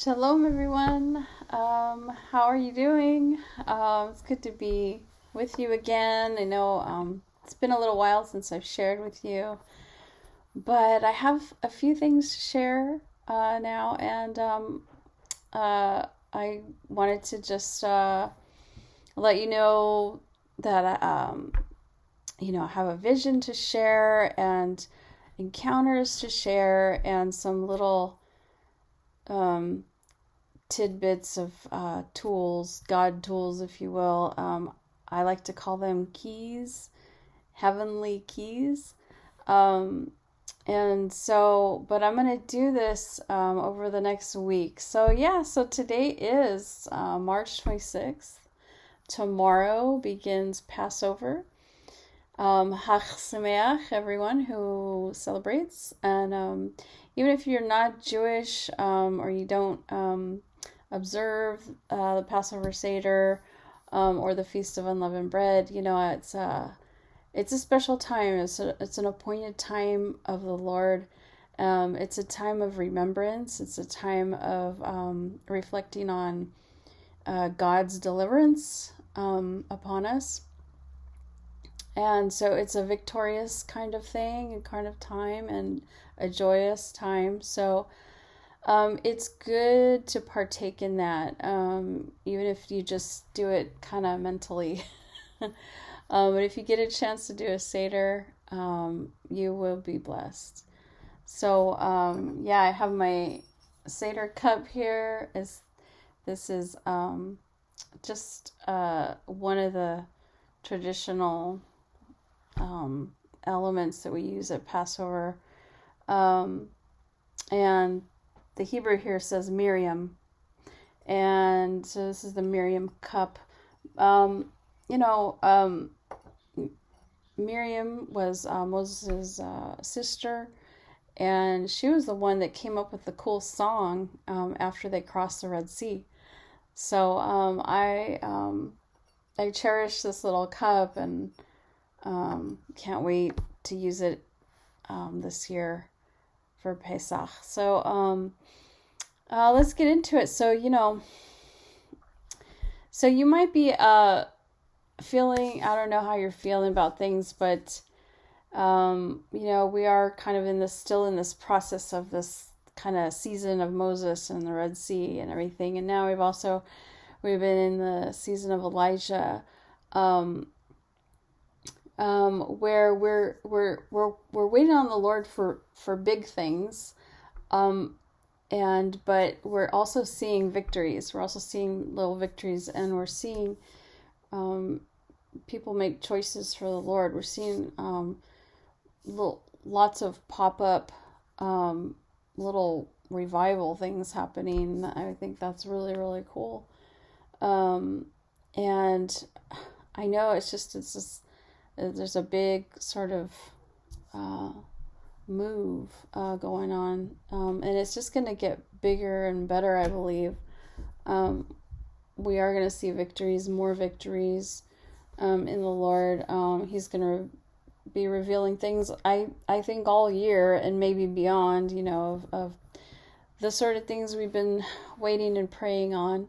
Shalom, everyone. How are you doing? It's good to be with you again. I know it's been a little while since I've shared with you, but I have a few things to share now, and I wanted to just let you know that I have a vision to share and encounters to share and some little tidbits of tools, God tools, if you will. I like to call them keys, heavenly keys. And so, but I'm going to do this over the next week. So today is March 26th. Tomorrow begins Passover. Chag Sameach, everyone who celebrates. And even if you're not Jewish or you don't observe the Passover Seder or the Feast of Unleavened Bread, it's a special time. It's an appointed time of the Lord. It's a time of remembrance. It's a time of reflecting on God's deliverance upon us. And so it's a victorious kind of thing, and kind of time, and a joyous time. So it's good to partake in that, even if you just do it kind of mentally. But if you get a chance to do a Seder, you will be blessed. So I have my Seder cup here. This is just one of the traditional elements that we use at Passover. And the Hebrew here says Miriam. And so this is the Miriam cup. Miriam was Moses' sister, and she was the one that came up with the cool song after they crossed the Red Sea. So I cherish this little cup, and can't wait to use it this year for Pesach. So let's get into it. So you might be feeling, I don't know how you're feeling about things, but we are kind of still in this process of this kind of season of Moses and the Red Sea and everything. And now we've been in the season of Elijah, where we're waiting on the Lord for big things, but we're also seeing victories. We're also seeing little victories, and we're seeing people make choices for the Lord. We're seeing lots of pop-up little revival things happening. I think that's really, really cool. And I know there's a big sort of move going on, and it's just going to get bigger and better, I believe. We are going to see victories, more victories in the Lord. He's going to be revealing things, I think, all year and maybe beyond, of the sort of things we've been waiting and praying on.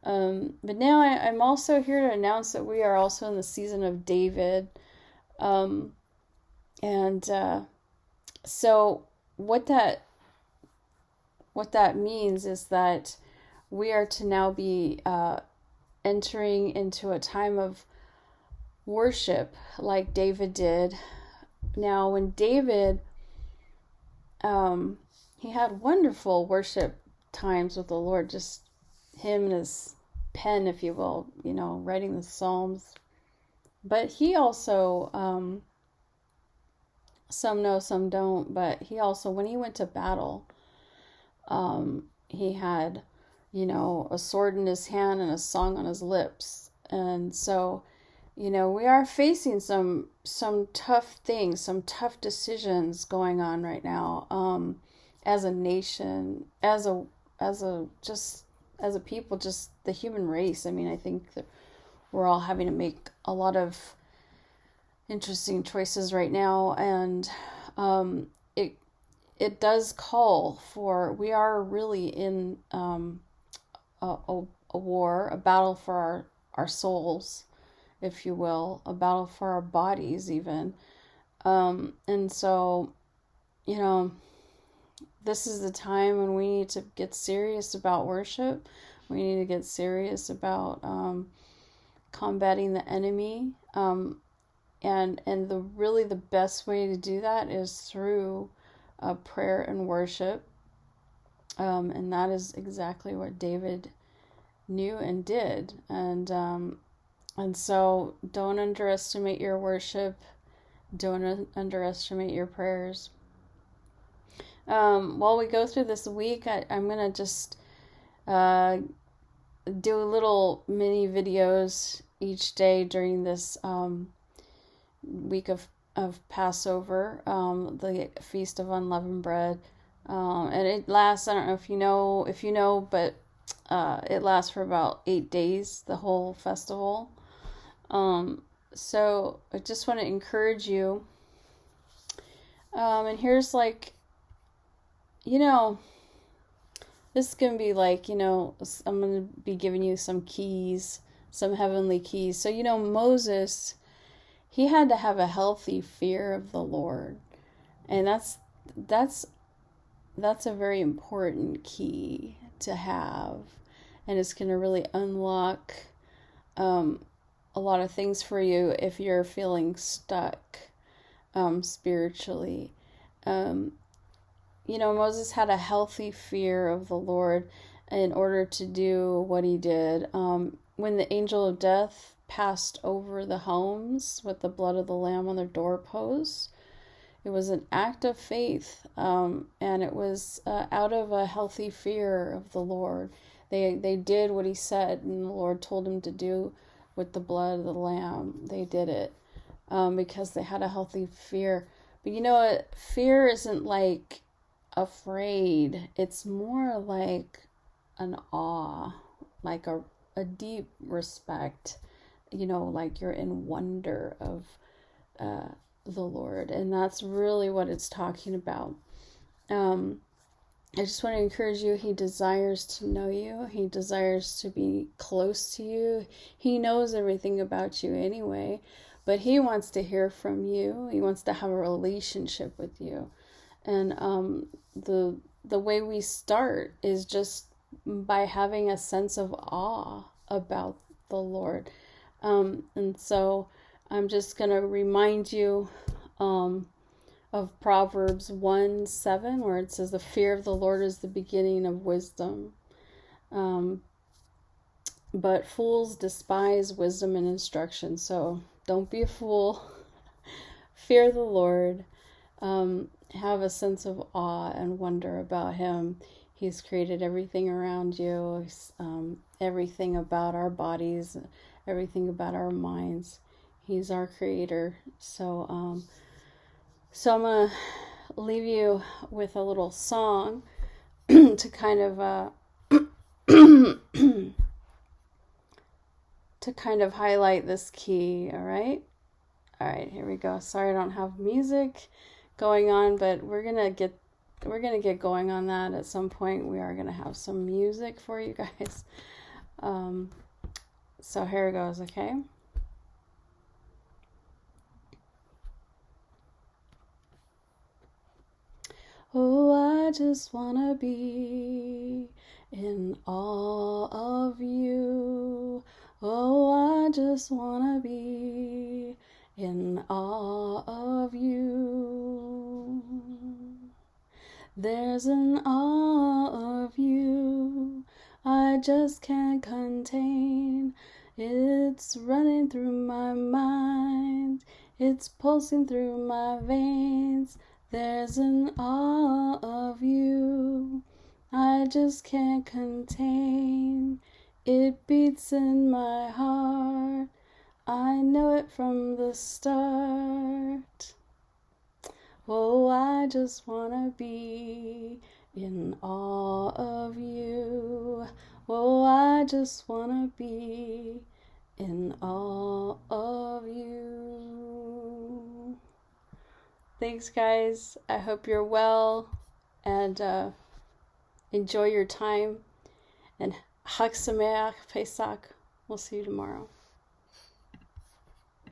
But now I'm also here to announce that we are also in the season of David. So what that means is that we are to now be entering into a time of worship like David did. Now, when David, he had wonderful worship times with the Lord, just him and his pen, if you will, writing the Psalms. But he also, some know, some don't, but he also, when he went to battle, he had, a sword in his hand and a song on his lips. And so, we are facing some tough things, some tough decisions going on right now, as a nation, as a people, just the human race. I mean, I think that we're all having to make a lot of interesting choices right now, and it does call for, we are really in a war, a battle for our souls, if you will, a battle for our bodies even. And so, you know, this is the time when we need to get serious about worship. We need to get serious about combating the enemy. And the best way to do that is through prayer and worship. And that is exactly what David knew and did. And so don't underestimate your worship. Don't underestimate your prayers. While we go through this week, I'm going to just do little mini videos each day during this week of Passover, the Feast of Unleavened Bread. And it lasts, I don't know if you know, but it lasts for about 8 days, the whole festival. So I just want to encourage you. And here's like, this is going to be like, I'm going to be giving you some keys, some heavenly keys. So, Moses, he had to have a healthy fear of the Lord. And that's a very important key to have. And it's going to really unlock a lot of things for you if you're feeling stuck spiritually. Moses had a healthy fear of the Lord in order to do what he did. When the angel of death passed over the homes with the blood of the lamb on their doorposts, it was an act of faith, and it was out of a healthy fear of the Lord. They did what he said, and the Lord told him to do with the blood of the lamb. They did it because they had a healthy fear. But you know what? Fear isn't like afraid. It's more like an awe, like a deep respect. Like you're in wonder of the Lord. And that's really what it's talking about. I just want to encourage you. He desires to know you. He desires to be close to you. He knows everything about you anyway, but he wants to hear from you. He wants to have a relationship with you. And the way we start is just by having a sense of awe about the Lord. And so I'm just going to remind you of Proverbs 1:7, where it says, the fear of the Lord is the beginning of wisdom. But fools despise wisdom and instruction. So don't be a fool. Fear the Lord. Have a sense of awe and wonder about him. He's created everything around you, everything about our bodies, everything about our minds. He's our creator. So I'm going to leave you with a little song to kind of highlight this key. All right, here we go. Sorry I don't have music going on, but we're gonna get going on that at some point. We are gonna have some music for you guys. So here it goes, okay? Oh, I just wanna be in awe of you. Oh, I just wanna be in awe of you. There's an awe of you I just can't contain. It's running through my mind. It's pulsing through my veins. There's an awe of you I just can't contain. It beats in my heart. I know it from the start. Oh, I just wanna be in awe of you. Oh, I just wanna be in awe of you. Thanks, guys. I hope you're well. and enjoy your time. And Chag Sameach Pesach. We'll see you tomorrow.